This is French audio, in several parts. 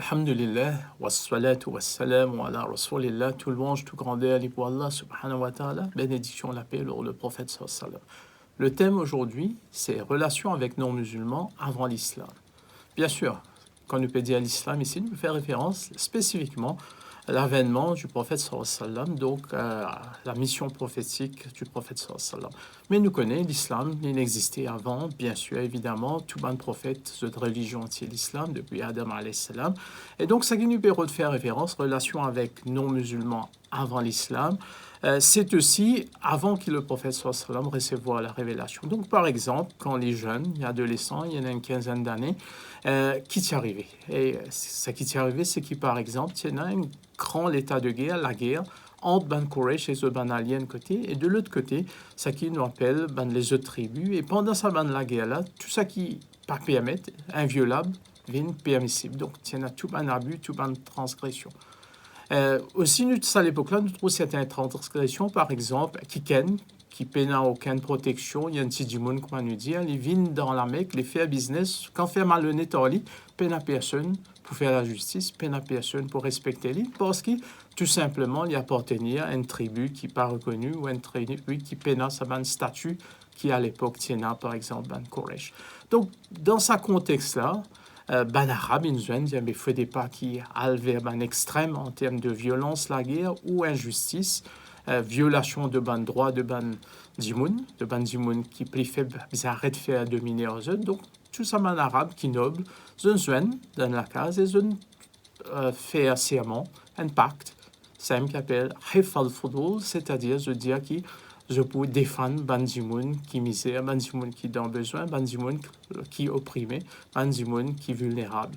Alhamdulillah, wassalatu wassalamu ala rasulillah, tout louange, tout grandeur, ali pour Allah subhanahu wa ta'ala, bénédiction, la paix, le prophète sallallahu alayhi wa sallam. Le thème aujourd'hui, c'est relations avec non-musulmans avant l'islam. Bien sûr, quand nous peut dire l'islam ici, nous fait référence spécifiquement à l'avènement du prophète sallallahu alayhi wa sallam, donc la mission prophétique du prophète sallallahu alayhi wa sallam. Mais nous connaissons l'islam, il existait avant, bien sûr, évidemment, tout bon prophète de religion c'est l'islam depuis Adam alayhi salam. Et donc, ça qui nous permet de faire référence, relation avec non-musulmans avant l'islam, c'est aussi avant que le prophète sallallahu alayhi wa sallam recevoir la révélation. Donc, par exemple, quand les jeunes, les adolescents, il y en a une quinzaine d'années, qui t'y arrivé. Et ce qui t'y arrivé, c'est que, par exemple, il y a un grand état de guerre, la guerre, entre Ban Quraysh et Ban Ali d'un côté, et de l'autre côté, ce qui nous appelle les autres tribus. Et pendant ça, la guerre-là, tout ça qui pas permet, inviolable, vient permissible. Donc, il y a tout un abus, tout une transgression. Aussi, nous, à l'époque-là, nous trouvons certaines transgressions, par exemple, qui peine aucune protection, il y a un petit du monde, comment nous dire, les vignes dans la Mecque, les faire business, quand faire malhonnête en lit, peine à personne pour faire la justice, peine à personne pour respecter lui, parce que tout simplement, il appartenait à une tribu qui n'est pas reconnue ou une tribu qui peine à sa statut qui à l'époque tiena, par exemple, Ban Quraysh. Donc, dans ce contexte-là, Ban Arabe, il ne faut pas qu'il aille vers un extrême en termes de violence, la guerre ou injustice, violation de ban droit de ban dimoun qui plus faible, ils arrêtent de faire dominer aux autres. Donc, tout ça, ban arabe qui noble, zone dans la case, et zone fait un serment, un pacte, c'est un qui appelle Hifal Fudul, c'est-à-dire je dis qui je peux défendre ban dimoun qui misère, ban dimoun qui dans besoin, ban dimoun qui opprimé, ban dimoun qui vulnérable,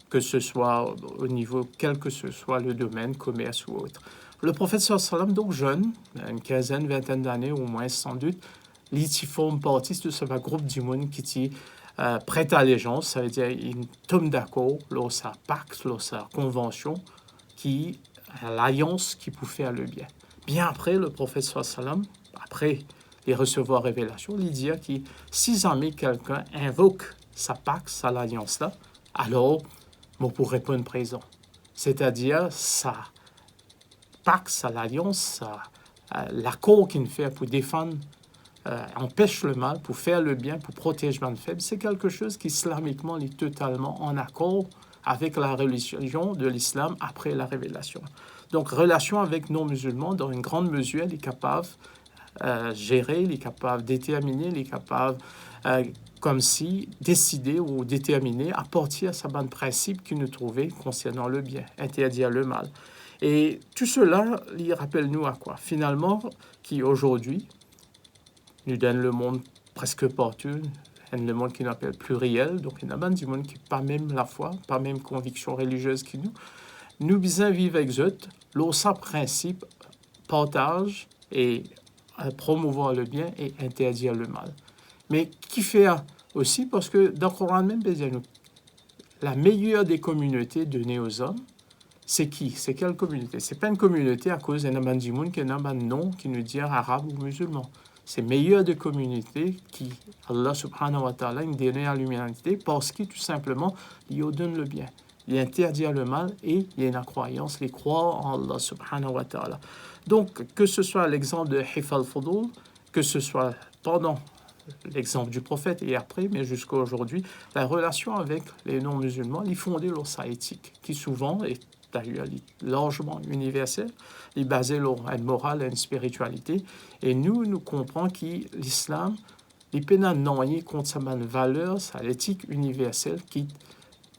que ce soit au niveau, quel que ce soit le domaine, commerce ou autre. Le prophète sallallahu alayhi wa sallam, donc jeune, une quinzaine, vingtaine d'années au moins sans doute, il forme partie de ce groupe du monde qui prête allégeance, ça veut dire une tombe d'accord, lors sa pacte, lors sa convention, qui l'alliance qui peut faire le bien. Bien après, le prophète sallallahu alayhi wa sallam, après les recevoir révélation, il dit que si jamais quelqu'un invoque sa pacte, sa alliance-là, alors on peut répondre présent. C'est-à-dire ça pacte, à l'alliance, l'accord qu'il fait pour défendre, empêche le mal, pour faire le bien, pour protéger le faible, c'est quelque chose qui islamiquement est totalement en accord avec la religion de l'islam après la révélation. Donc, relation avec non-musulmans, dans une grande mesure, il est capable de gérer, il est capable de déterminer, il est capable, comme si, décider ou déterminer à partir de ce bon principe qu'il nous trouvait concernant le bien, interdire le mal. Et tout cela, il rappelle-nous à quoi? Finalement, qui aujourd'hui nous donne le monde presque partout, le monde qui nous appelle pluriel, donc il y a un du monde qui n'a pas même la foi, pas même conviction religieuse que nous bien vivre avec eux, l'autre principe, partage et promouvoir le bien et interdire le mal. Mais qui fait aussi, parce que dans le Coran même, la meilleure des communautés données aux hommes, c'est qui? C'est quelle communauté? C'est pas une communauté à cause d'un du monde qui a un nom qui nous dit arabe ou musulman. C'est meilleur des communautés qui, Allah subhanahu wa ta'ala, nous donne à l'humanité parce que tout simplement, il donne le bien. Il interdit le mal et il y a une croyance, il croit en Allah subhanahu wa ta'ala. Donc, que ce soit l'exemple de Hifal Fudul, que ce soit pendant l'exemple du prophète et après, mais jusqu'à aujourd'hui, la relation avec les non-musulmans, il fondée sur sa éthique, qui souvent est d'ailleurs largement universel, il est basé sur une morale et une spiritualité. Et nous comprenons que l'islam, il peut nous contre sa valeur, sa éthique universelle qui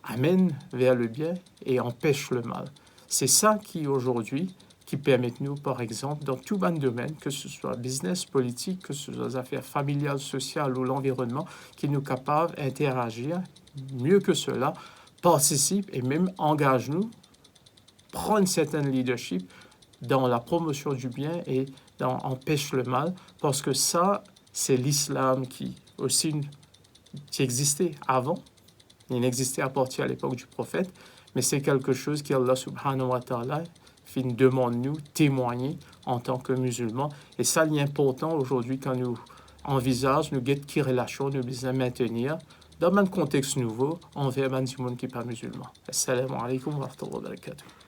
amène vers le bien et empêche le mal. C'est ça qui, aujourd'hui, qui permet nous, par exemple, dans tout bon domaine, que ce soit business, politique, que ce soit affaires familiales, sociales ou l'environnement, qui nous capable d'interagir mieux que cela, participe et même engage-nous prendre un certain leadership dans la promotion du bien et dans empêche le mal, parce que ça, c'est l'islam qui aussi qui existait avant, il n'existait à partir à l'époque du prophète, mais c'est quelque chose qu'Allah subhanahu wa ta'ala demande nous témoigner en tant que musulmans. Et ça, il est important aujourd'hui quand nous envisageons, nous guettons qui relation nous besoin maintenir dans un contexte nouveau envers un monde qui n'est pas musulman. Assalamu alaikum wa rahmatullahi wa barakatuh.